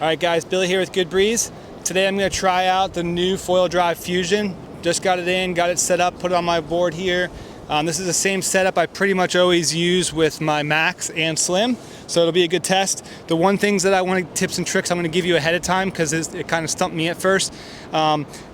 Alright guys, Billy here with Good Breeze. Today I'm going to try out the new foil drive Fusion. Just got it in, got it set up, put it on my board here. This is the same setup I pretty much always use with my Max and Slim, so it'll be a good test. The one things that I want, tips and tricks I'm going to give you ahead of time because it kind of stumped me at first.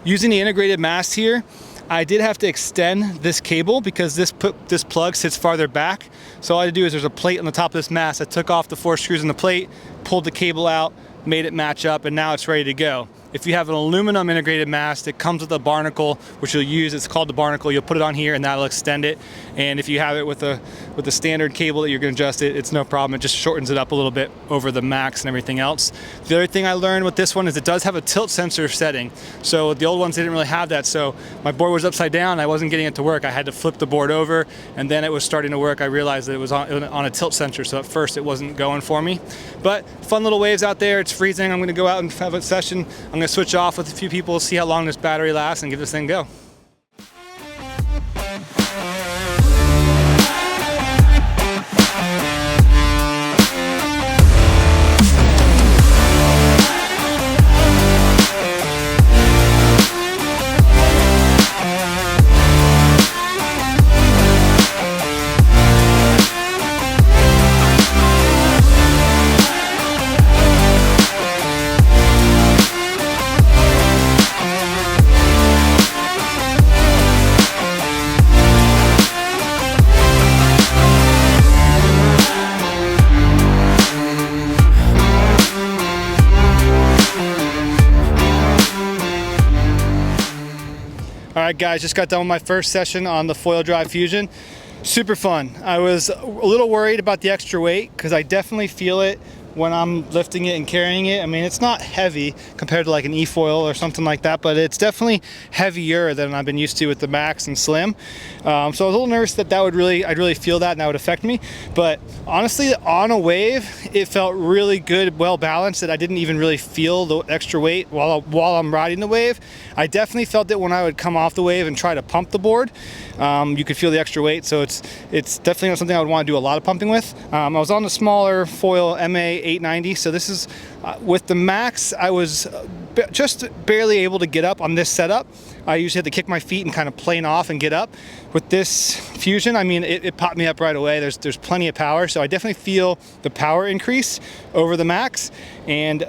Using the integrated mast here, I did have to extend this cable because this plug sits farther back. So all I had to do is there's a plate on the top of this mast. I took off the 4 screws in the plate, pulled the cable out, made it match up, and now it's ready to go. If you have an aluminum integrated mast, it comes with a barnacle, which you'll use. It's called the barnacle. You'll put it on here and that'll extend it. And if you have it with the standard cable that you're going to adjust it, it's no problem. It just shortens it up a little bit over the Max and everything else. The other thing I learned with this one is it does have a tilt sensor setting. So the old ones didn't really have that. So my board was upside down. I wasn't getting it to work. I had to flip the board over, and then it was starting to work. I realized that it was on a tilt sensor. So at first it wasn't going for me. But fun little waves out there. It's freezing. I'm going to go out and have a session. I'm going to switch off with a few people, see how long this battery lasts, and give this thing a go. Alright guys, just got done with my first session on the foil drive Fusion. Super fun. I was a little worried about the extra weight because I definitely feel it when I'm lifting it and carrying it. I mean, it's not heavy compared to like an e-foil or something like that, but it's definitely heavier than I've been used to with the Max and Slim. So I was a little nervous that I'd really feel that and that would affect me. But honestly, on a wave, it felt really good, well balanced, that I didn't even really feel the extra weight while I'm riding the wave. I definitely felt it when I would come off the wave and try to pump the board. You could feel the extra weight, so it's definitely not something I would want to do a lot of pumping with. I was on the smaller foil MA 890, so this is with the Max. I was just barely able to get up on this setup. I usually had to kick my feet and kind of plane off and get up. With this Fusion, I mean, it popped me up right away. There's plenty of power, so I definitely feel the power increase over the Max. And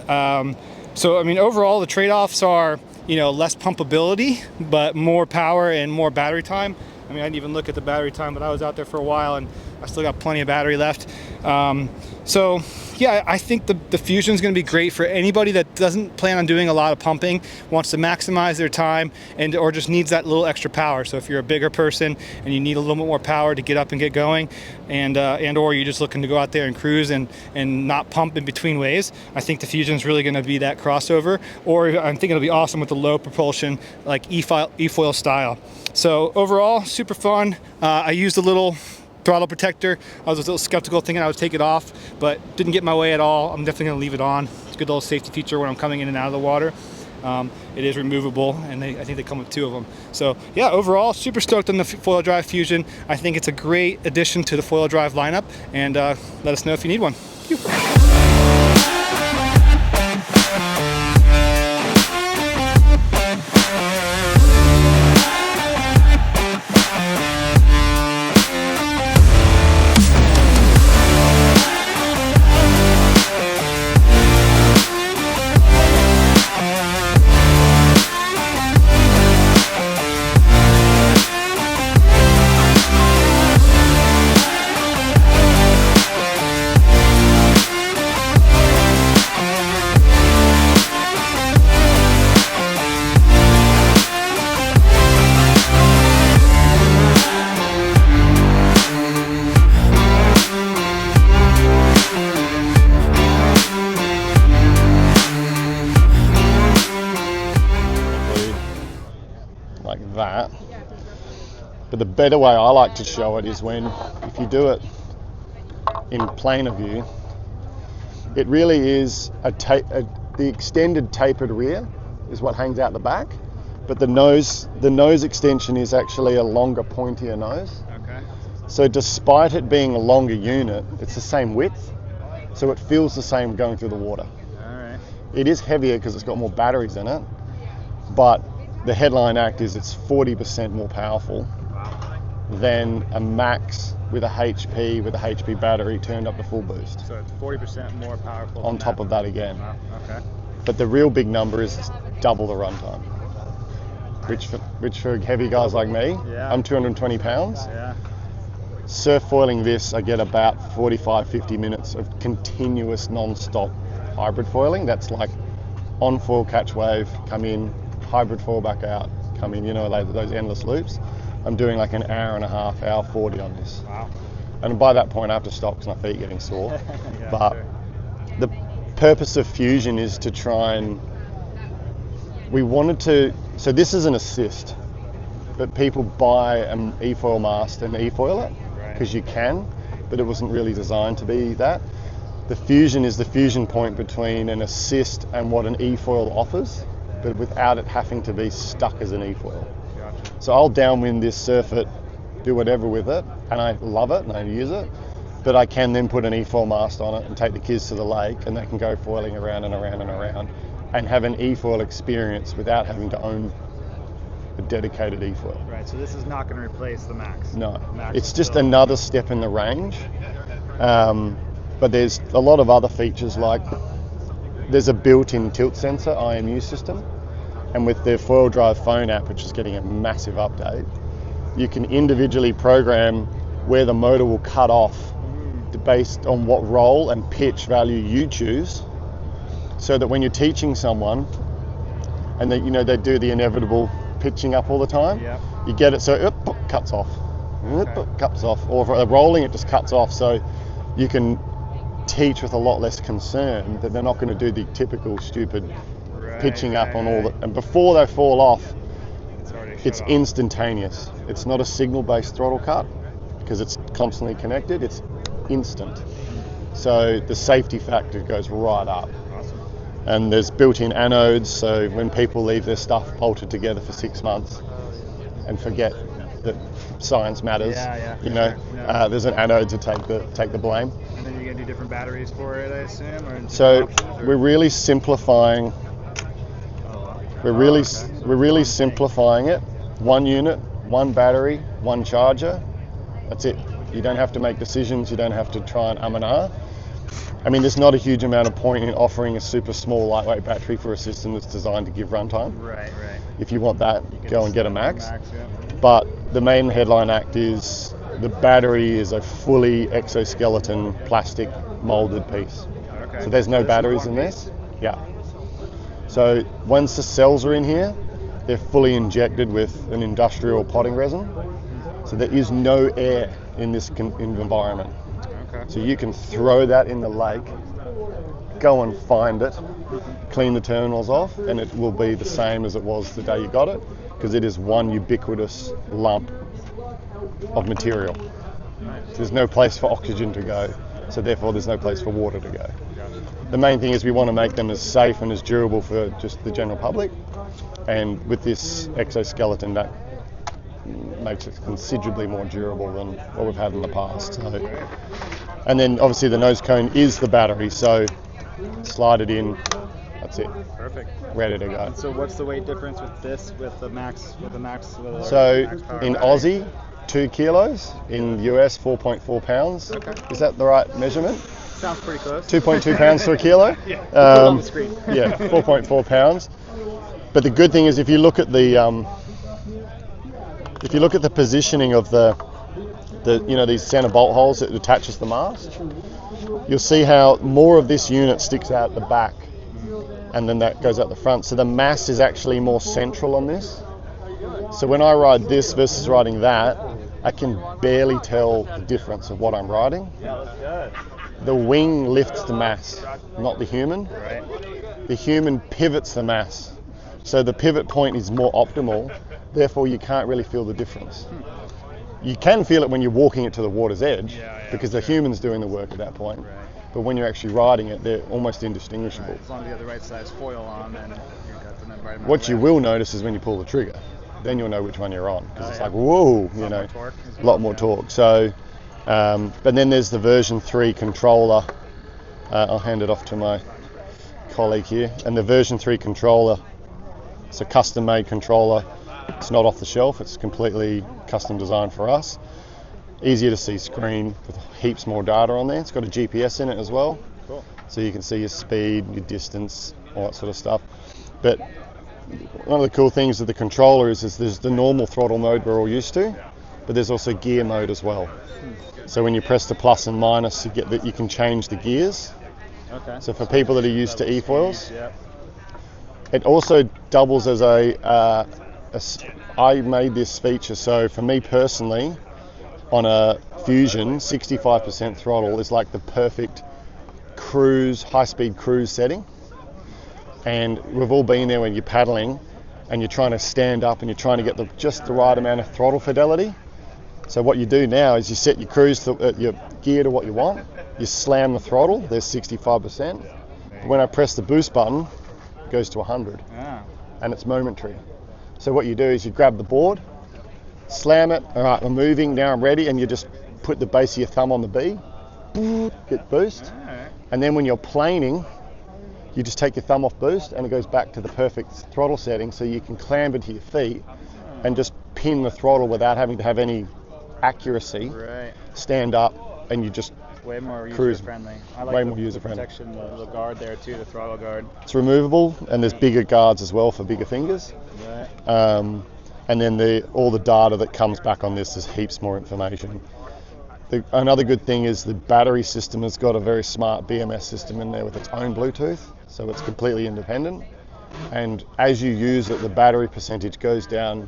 so I mean, overall the trade-offs are, you know, less pumpability, but more power and more battery time. I mean, I didn't even look at the battery time, but I was out there for a while and I still got plenty of battery left. So yeah, I think the Fusion is going to be great for anybody that doesn't plan on doing a lot of pumping, wants to maximize their time, or just needs that little extra power. So if you're a bigger person and you need a little bit more power to get up and get going, and or you're just looking to go out there and cruise and not pump in between waves, I think the Fusion is really going to be that crossover. Or I think it'll be awesome with the low propulsion, like e-foil style. So overall, super fun. I used a little throttle protector. I was a little skeptical thinking I would take it off, but didn't get my way at all. I'm definitely going to leave it on. It's a good little safety feature when I'm coming in and out of the water. It is removable, and I think they come with 2 of them. So yeah, overall, super stoked on the foil drive Fusion. I think it's a great addition to the foil drive lineup, and let us know if you need one. Phew. Like that, but the better way I like to show it is if you do it in planar view, it really is the extended tapered rear is what hangs out the back, but the nose extension is actually a longer, pointier nose. Okay. So despite it being a longer unit, it's the same width, so it feels the same going through the water. All right. It is heavier because it's got more batteries in it, but the headline act is it's 40% more powerful than a max with a HP battery turned up to full boost. So it's 40% more powerful. On top of that again. Wow. Okay. But the real big number is double the runtime. Which for heavy guys like me, Yeah. I'm 220 pounds. Yeah. Surf foiling this, I get about 45-50 minutes of continuous non-stop hybrid foiling. That's like on foil catch wave, come in, hybrid foil back out, come in, like those endless loops. I'm doing like an hour and a half, hour 40 on this. Wow. And by that point I have to stop because my feet are getting sore. Yeah, but sure. the purpose of Fusion is to try and, so this is an assist, but people buy an e-foil mast and e-foil it because you can, but it wasn't really designed to be that. The Fusion is the fusion point between an assist and what an e-foil offers, but without it having to be stuck as an e-foil. Gotcha. So I'll downwind this, surf it, do whatever with it, and I love it and I use it, but I can then put an e-foil mast on it and take the kids to the lake and they can go foiling around and around and around and have an e-foil experience without having to own a dedicated e-foil. Right, so this is not going to replace the Max. No, Max it's is just still- another step in the range. But there's a lot of other features, like there's a built-in tilt sensor IMU system, and with the foil drive phone app, which is getting a massive update, you can individually program where the motor will cut off based on what roll and pitch value you choose, so that when you're teaching someone and they do the inevitable pitching up all the time, Yep. you get it so it cuts off, cuts off, or for rolling it just cuts off, so you can teach with a lot less concern that they're not going to do the typical stupid pitching up on all the, and before they fall off, it's instantaneous. It's not a signal-based throttle cut because it's constantly connected. It's instant. So the safety factor goes right up. Awesome. And there's built-in anodes, so when people leave their stuff bolted together for 6 months and forget that science matters, there's an anode to take the blame. And then you're going to do different batteries for it, I assume? Or So options, or? we're really simplifying. We're really simplifying it. One unit, one battery, one charger. That's it. You don't have to make decisions. You don't have to try and and ah. I mean, there's not a huge amount of point in offering a super small, lightweight battery for a system that's designed to give runtime. Right. If you want that, go and get a Max. Yeah. But the main headline act is the battery is a fully exoskeleton plastic molded piece. Okay. So there's no this is batteries one in piece? this. Yeah. So once the cells are in here, they're fully injected with an industrial potting resin. So there is no air in this environment. Okay. So you can throw that in the lake, go and find it, clean the terminals off, and it will be the same as it was the day you got it, because it is one ubiquitous lump of material. There's no place for oxygen to go, so therefore there's no place for water to go. The main thing is we want to make them as safe and as durable for just the general public, and with this exoskeleton that makes it considerably more durable than what we've had in the past. So, and then obviously the nose cone is the battery, so slide it in, that's it. Perfect. Ready to go. So what's the weight difference with this, with the Max? So Max power in battery? Aussie, 2 kilos, in US 4.4 pounds. Okay. Is that the right measurement? Sounds pretty close. 2.2 pounds to a kilo? Yeah, put it on the screen. Yeah, 4.4 pounds. But the good thing is if you look at the positioning of the these center bolt holes that attaches the mast, you'll see how more of this unit sticks out the back and then that goes out the front. So the mass is actually more central on this. So when I ride this versus riding that, I can barely tell the difference of what I'm riding. Yeah, that's good. The wing lifts the mass, not the human. Right. The human pivots the mass. So the pivot point is more optimal, therefore you can't really feel the difference. You can feel it when you're walking it to the water's edge, because the human's doing the work at that point. Right. But when you're actually riding it, they're almost indistinguishable. Right. As long as you have the right size foil on, then you've got the right amount What of you lift. will notice is when you pull the trigger, then you'll know which one you're on, because it's yeah. like, whoa, A lot more torque as a lot more well, torque. So, but then there's the version 3 controller. I'll hand it off to my colleague here, and the version 3 controller, it's a custom made controller. It's not off the shelf, it's completely custom designed for us. Easier to see screen with heaps more data on there. It's got a GPS in it as well. Cool. So you can see your speed, your distance, all that sort of stuff. But one of the cool things with the controller is there's the normal throttle mode we're all used to, but there's also gear mode as well. So when you press the plus and minus, you can change the gears. Okay. So for people that are used to e-foils, Yeah. it also doubles as I made this feature, so for me personally, on a Fusion, 65% throttle is like the perfect cruise, high-speed cruise setting. And we've all been there when you're paddling and you're trying to stand up and you're trying to get just the right amount of throttle fidelity. So what you do now is you set your cruise, your gear to what you want, you slam the throttle, there's 65%. When I press the boost button, it goes to 100, and it's momentary. So what you do is you grab the board, slam it, all right, I'm moving, now I'm ready, and you just put the base of your thumb on the B, hit boost, and then when you're planing, you just take your thumb off boost and it goes back to the perfect throttle setting, so you can clamber to your feet and just pin the throttle without having to have any accuracy. Right. Stand up and you just Way more cruise. user-friendly. I like Way the, more user-friendly. The protection, the guard there too, the throttle guard. It's removable, and there's bigger guards as well for bigger fingers. Right. And then all the data that comes back on this is heaps more information. Another good thing is the battery system has got a very smart BMS system in there with its own Bluetooth, so it's completely independent. And as you use it, the battery percentage goes down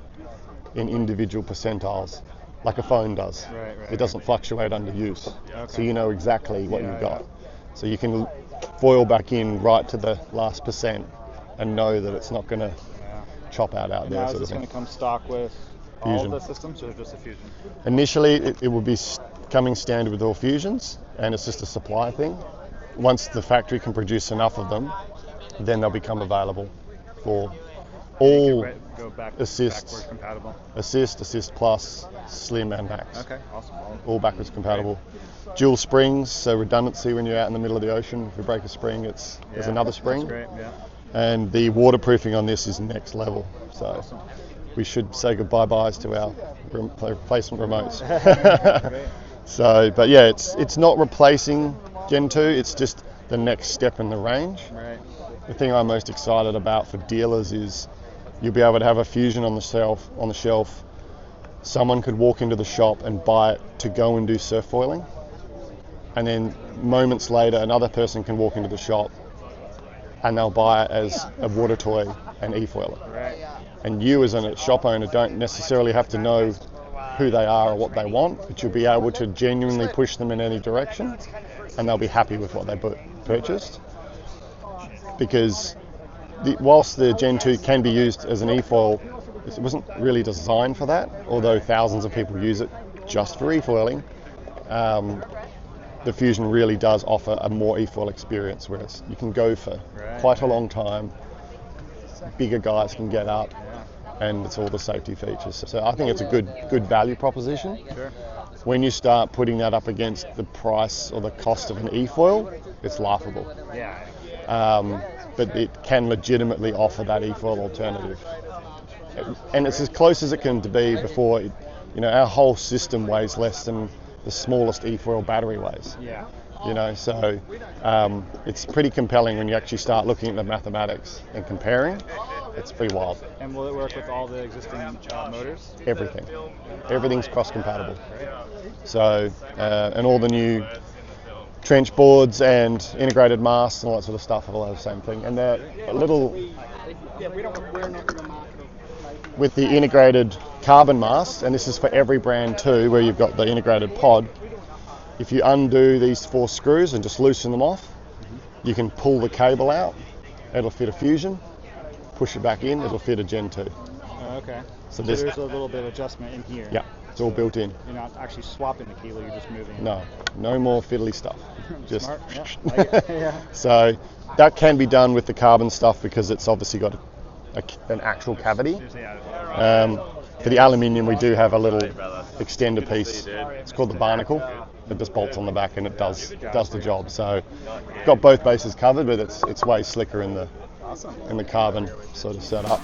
in individual percentiles, like a phone does. Right. It doesn't fluctuate under use, so you know exactly what you've got. So you can foil back in right to the last percent and know that it's not going to chop out And there. now Sort is this of thing. going to come stock with all Fusion. of the systems, or just a Fusion? Initially, it will be coming standard with all Fusions, and it's just a supply thing. Once the factory can produce enough of them, then they'll become available for all Go assists, backwards compatible. assist plus, slim and max. Okay, awesome. All backwards compatible. Dual springs, so redundancy when you're out in the middle of the ocean. If you break a spring, there's another spring. That's great, yeah. And the waterproofing on this is next level. So Awesome. we should say goodbyes to our replacement remotes. Great. So, but yeah, it's not replacing Gen 2, it's just the next step in the range. Right. The thing I'm most excited about for dealers is you'll be able to have a Fusion on the shelf. Someone could walk into the shop and buy it to go and do surf foiling, and then moments later another person can walk into the shop and they'll buy it as a water toy and e-foil it. Right. And you as a shop owner don't necessarily have to know who they are or what they want, but you'll be able to genuinely push them in any direction and they'll be happy with what they purchased. Because whilst the Gen 2 can be used as an e-foil, it wasn't really designed for that, although thousands of people use it just for e-foiling. The Fusion really does offer a more e-foil experience, whereas you can go for quite a long time, bigger guys can get up, and it's all the safety features. So I think it's a good value proposition. Sure. When you start putting that up against the price or the cost of an e-foil, it's laughable. Yeah. But it can legitimately offer that e-foil alternative. And it's as close as it can to be before, our whole system weighs less than the smallest e-foil battery weighs. Yeah. So it's pretty compelling when you actually start looking at the mathematics and comparing. It's pretty wild. And will it work with all the existing motors? Everything. Everything's cross-compatible. So, and all the new trench boards and integrated masts and all that sort of stuff have all the same thing. And they're a little, with the integrated carbon mast, and this is for every brand too, where you've got the integrated pod, if you undo these 4 screws and just loosen them off, you can pull the cable out, it'll fit a Fusion, push it back in, it'll fit a Gen 2. Okay. So there's a little bit of adjustment in here. Yeah, it's all built in. You're not actually swapping the cable, you're just moving. No more fiddly stuff. Just Smart. Yeah. Like it. Yeah. So that can be done with the carbon stuff because it's obviously got an actual cavity. For the aluminium, we do have a little extender piece. It's called the barnacle. it just bolts on the back and it does the job. So got both bases covered, but it's way slicker in the carbon sort of setup.